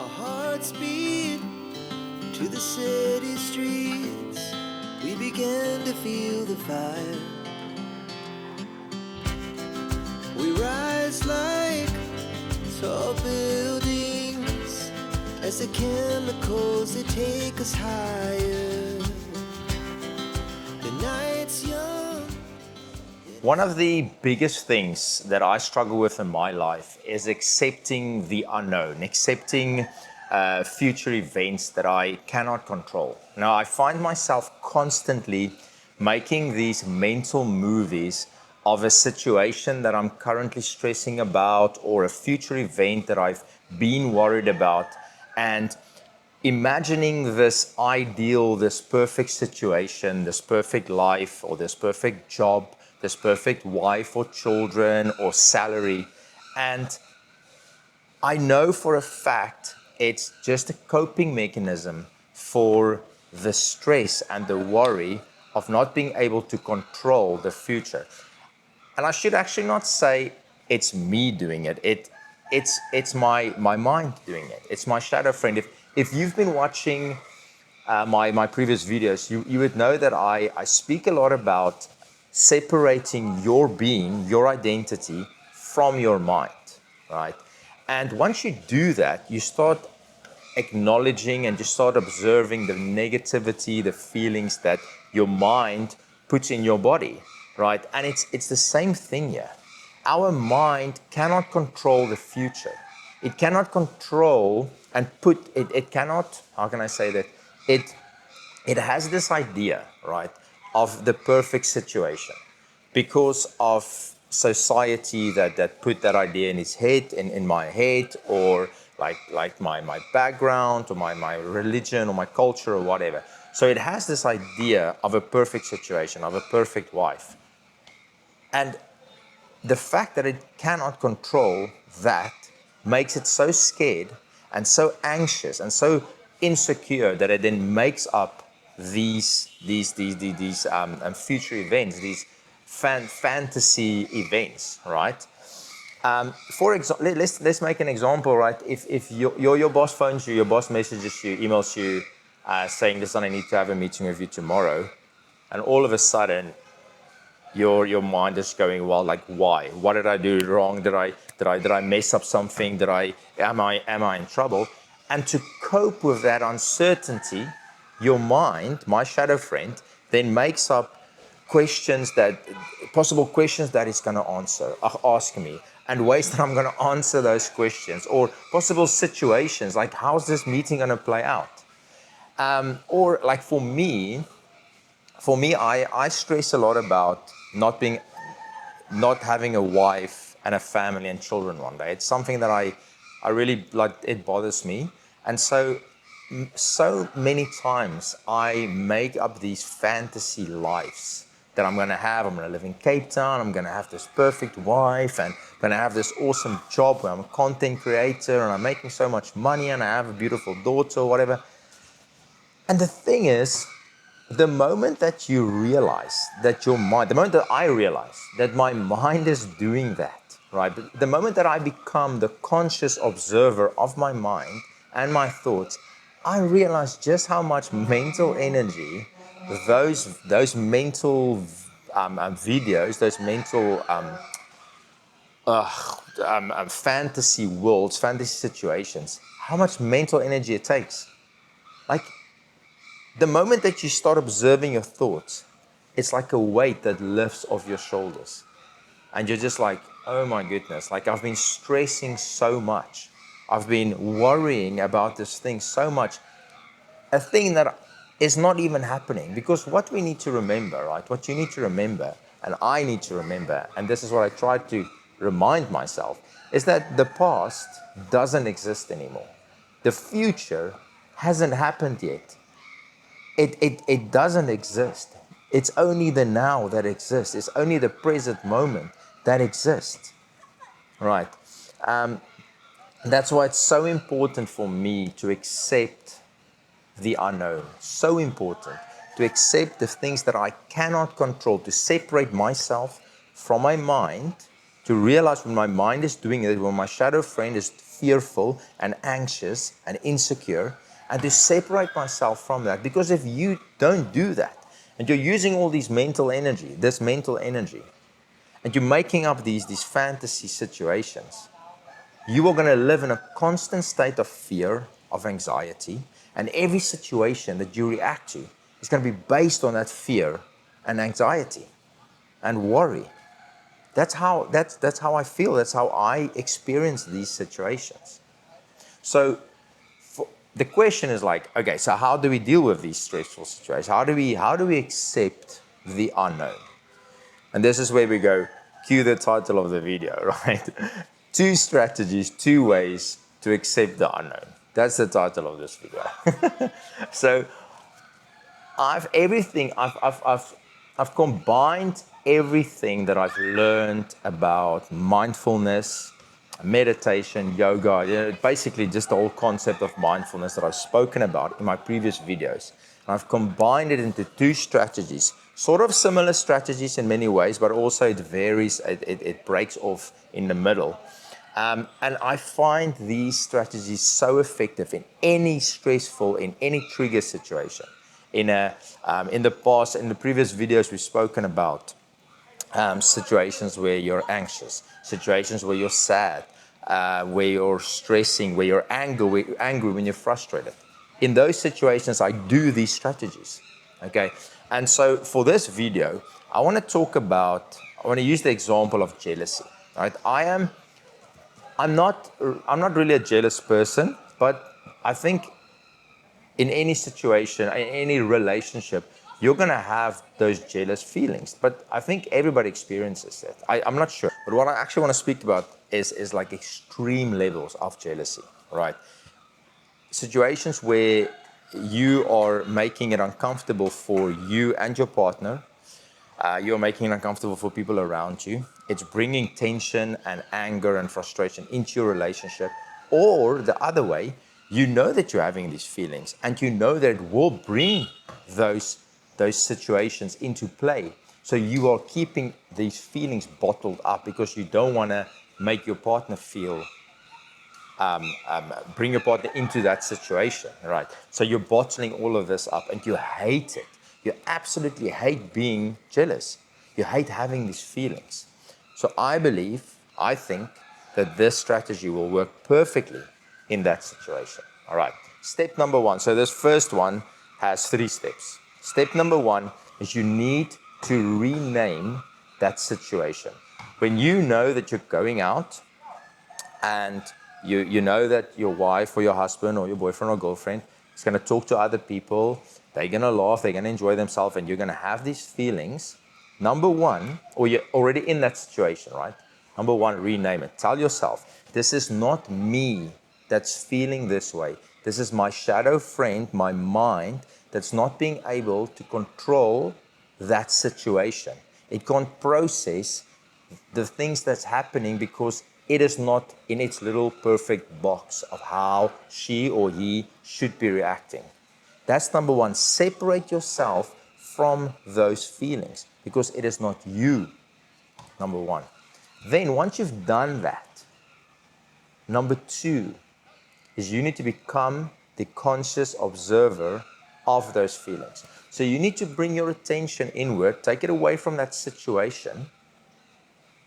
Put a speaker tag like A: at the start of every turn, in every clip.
A: Our hearts beat to the city streets. We began to feel the fire. We rise like tall buildings as the chemicals they take us higher. The night's young.
B: One of the biggest things that I struggle with in my life is accepting the unknown, accepting future events that I cannot control. Now, I find myself constantly making these mental movies of a situation that I'm currently stressing about or a future event that I've been worried about, and imagining this ideal, this perfect situation, this perfect life, or this perfect job, this perfect wife or children or salary. And I know for a fact it's just a coping mechanism for the stress and the worry of not being able to control the future. And I should actually not say it's me doing it. It's my mind doing it. It's my shadow friend. If you've been watching my previous videos, you would know that I speak a lot about separating your being, your identity, from your mind, right? And once you do that, you start acknowledging and you start observing the negativity, the feelings that your mind puts in your body, right? And it's the same thing here. Our mind cannot control the future. It cannot control and put it. It cannot. How can I say that? It has this idea, right, of the perfect situation because of society that put that idea in his head, in my head, or like my background or my religion or my culture or whatever. So it has this idea of a perfect situation, of a perfect wife. And the fact that it cannot control that makes it so scared and so anxious and so insecure that it then makes up these future events, these fantasy events, right? For example, let's make an example, right? If your boss phones you, your boss messages you, emails you, saying, "Listen, I need to have a meeting with you tomorrow," and all of a sudden your mind is going, well, like, why? What did I do wrong? Did I mess up something? Am I in trouble? And to cope with that uncertainty, your mind, my shadow friend, then makes up possible questions that it's going to ask me, and ways that I'm going to answer those questions, or possible situations like, how's this meeting going to play out? Or like for me, I stress a lot about not having a wife and a family and children one day. It's something that I really like. It bothers me, and so many times I make up these fantasy lives that I'm going to have. I'm going to live in Cape Town. I'm going to have this perfect wife, and I'm going to have this awesome job where I'm a content creator and I'm making so much money, and I have a beautiful daughter or whatever. And the thing is, the moment that you realize that the moment that I realize that my mind is doing that, right? The moment that I become the conscious observer of my mind and my thoughts, I realize just how much mental energy those mental videos, those mental fantasy worlds, fantasy situations, how much mental energy it takes. Like, the moment that you start observing your thoughts, it's like a weight that lifts off your shoulders. And you're just like, oh my goodness, like, I've been stressing so much. I've been worrying about this thing so much. A thing that is not even happening. Because what we need to remember, right? What you need to remember, and I need to remember, and this is what I try to remind myself, is that the past doesn't exist anymore. The future hasn't happened yet. It doesn't exist. It's only the now that exists. It's only the present moment that exists, right? That's why it's so important for me to accept the unknown. So important to accept the things that I cannot control, to separate myself from my mind, to realize when my mind is doing it, when my shadow friend is fearful and anxious and insecure, and to separate myself from that. Because if you don't do that, and you're using all this mental energy, and you're making up these fantasy situations, you are going to live in a constant state of fear, of anxiety, and every situation that you react to is going to be based on that fear and anxiety and worry. That's how I feel. That's how I experience these situations. So the question is like, okay, so how do we deal with these stressful situations? How do we accept the unknown? And this is where we go, cue the title of the video, right? 2 strategies, 2 ways to accept the unknown. That's the title of this video. So I've combined everything that I've learned about mindfulness, meditation, yoga, basically just the whole concept of mindfulness that I've spoken about in my previous videos. And I've combined it into 2 strategies, sort of similar strategies in many ways, but also it varies, it breaks off in the middle. And I find these strategies so effective in any stressful, in any trigger situation. In the past, in the previous videos, we've spoken about situations where you're anxious, situations where you're sad, where you're stressing, where you're angry, when you're frustrated. In those situations, I do these strategies. Okay, and so for this video, I want to use the example of jealousy. Right, I'm not really a jealous person, but I think in any situation, in any relationship, you're going to have those jealous feelings. But I think everybody experiences that. I'm not sure. But what I actually want to speak about is like extreme levels of jealousy, right? Situations where you are making it uncomfortable for you and your partner. You're making it uncomfortable for people around you. It's bringing tension and anger and frustration into your relationship. Or the other way, you know that you're having these feelings and you know that it will bring those situations into play. So you are keeping these feelings bottled up because you don't want to make your partner feel, bring your partner into that situation, right? So you're bottling all of this up and you hate it. You absolutely hate being jealous. You hate having these feelings. So I think that this strategy will work perfectly in that situation. All right. Step number 1. So this first one has 3 steps. Step number 1 is you need to rename that situation. When you know that you're going out and you know that your wife or your husband or your boyfriend or girlfriend is going to talk to other people, they're going to laugh, they're going to enjoy themselves, and you're going to have these feelings. Number 1, or you're already in that situation, right? Number 1, rename it. Tell yourself, this is not me that's feeling this way. This is my shadow friend, my mind, that's not being able to control that situation. It can't process the things that's happening because it is not in its little perfect box of how she or he should be reacting. That's number 1. Separate yourself from those feelings because it is not you, number 1. Then once you've done that, number 2 is you need to become the conscious observer of those feelings. So you need to bring your attention inward, take it away from that situation,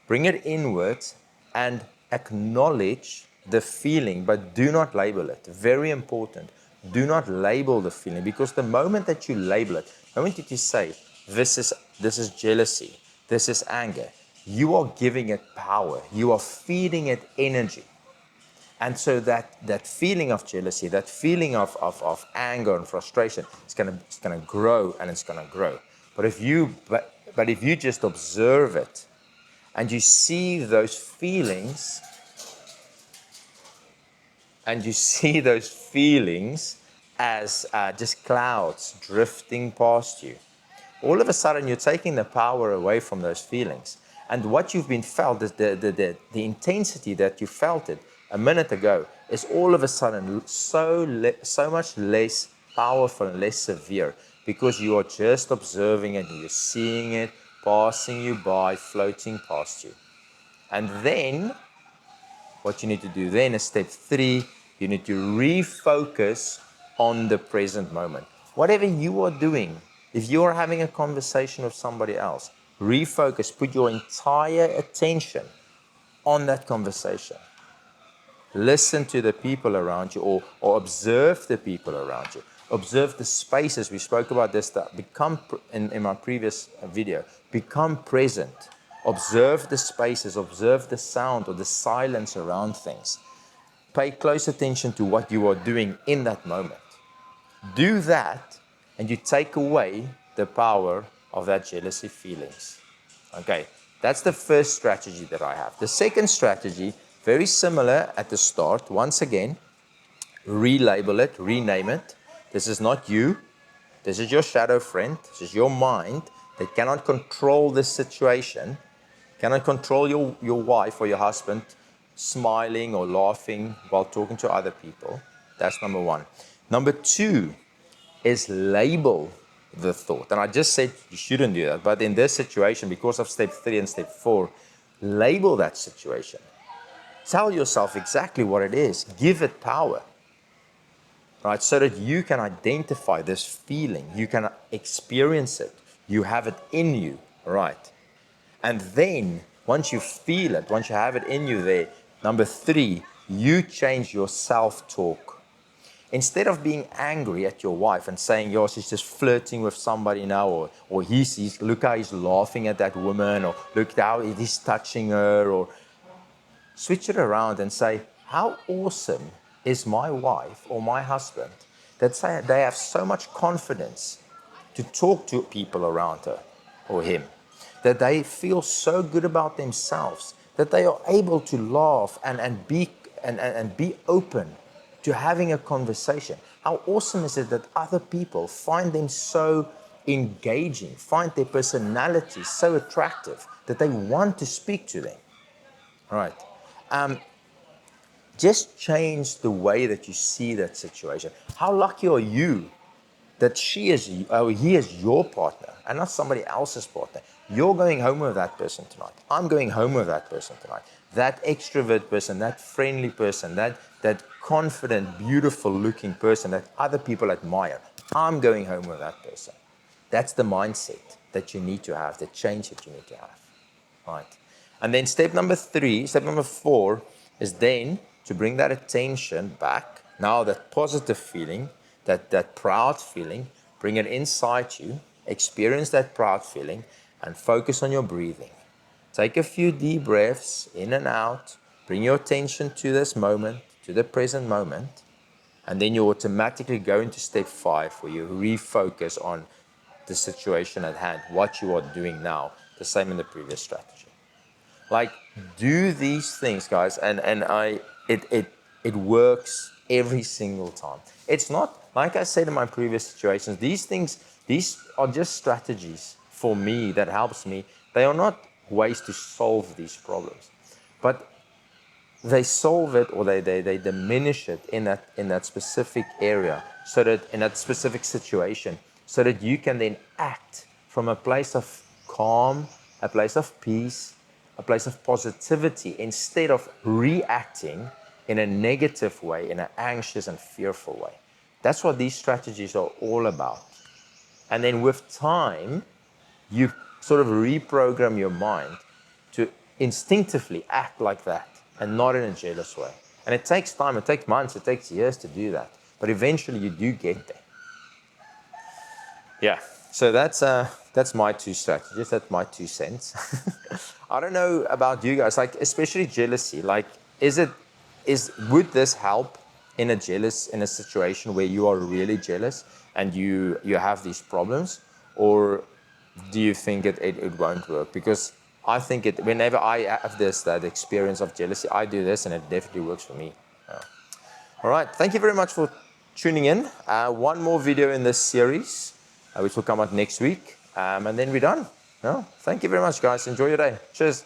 B: bring it inward and acknowledge the feeling, but do not label it. Very important. Do not label the feeling, because the moment that you label it, the moment that you say, this is jealousy, this is anger, you are giving it power. You are feeding it energy. And so that feeling of jealousy, that feeling of anger and frustration, it's gonna grow and it's gonna grow. But if you just observe it, and you see those feelings, as just clouds drifting past you, all of a sudden you're taking the power away from those feelings. And what you've been felt is the intensity that you felt it a minute ago is all of a sudden so much less powerful and less severe, because you are just observing it, you're seeing it passing you by, floating past you. And then what you need to do then is step 3, you need to refocus on the present moment. Whatever you are doing, if you are having a conversation with somebody else, refocus, put your entire attention on that conversation. Listen to the people around you, or observe the people around you. Observe the spaces. We spoke about this, that become, in my previous video, become present. Observe the spaces, observe the sound or the silence around things. Pay close attention to what you are doing in that moment. Do that, and you take away the power of that jealousy feelings. Okay, that's the first strategy that I have. The second strategy, very similar at the start. Once again, relabel it, rename it. This is not you. This is your shadow friend. This is your mind that cannot control this situation, cannot control your wife or your husband smiling or laughing while talking to other people. That's number 1. Number 2 is label the thought. And I just said you shouldn't do that. But in this situation, because of step 3 and step 4, label that situation. Tell yourself exactly what it is. Give it power. Right? So that you can identify this feeling. You can experience it. You have it in you. Right? And then, once you feel it, once you have it in you there, number 3, you change your self-talk. Instead of being angry at your wife and saying, yo, she's just flirting with somebody now, or he's look how he's laughing at that woman, or look how he's touching her, or switch it around and say, how awesome is my wife or my husband that say they have so much confidence to talk to people around her or him, that they feel so good about themselves, that they are able to laugh and be open to having a conversation. How awesome is it that other people find them so engaging, find their personality so attractive that they want to speak to them, right? Just change the way that you see that situation. How lucky are you that he is your partner and not somebody else's partner? You're going home with that person tonight. I'm going home with that person tonight. That extrovert person, that friendly person, that confident, beautiful looking person that other people admire. I'm going home with that person. That's the mindset that you need to have, the change that you need to have. Right. And then step number 4 is then to bring that attention back. Now that positive feeling, that proud feeling, bring it inside you, experience that proud feeling, and focus on your breathing. Take a few deep breaths in and out, bring your attention to this moment, to the present moment, and then you automatically go into step 5 where you refocus on the situation at hand, what you are doing now, the same in the previous strategy. Like, do these things, guys, and it works every single time. It's not, like I said in my previous situations, these are just strategies for me that helps me. They are not ways to solve these problems, but they solve it, or they diminish it in that specific area, so that in that specific situation, so that you can then act from a place of calm, a place of peace, a place of positivity, instead of reacting in a negative way, in an anxious and fearful way. That's what these strategies are all about. And then with time, you sort of reprogram your mind to instinctively act like that and not in a jealous way. And it takes time, it takes months, it takes years to do that. But eventually you do get there. Yeah, so that's my 2 strategies, that's my 2 cents. I don't know about you guys, like especially jealousy, like would this help in a situation where you are really jealous and you have these problems, or do you think it won't work? Because I think whenever I have that experience of jealousy, I do this and it definitely works for me. Yeah. All right, thank you very much for tuning in. One more video in this series, which will come out next week, and then we're done. No, thank you very much, guys. Enjoy your day. Cheers.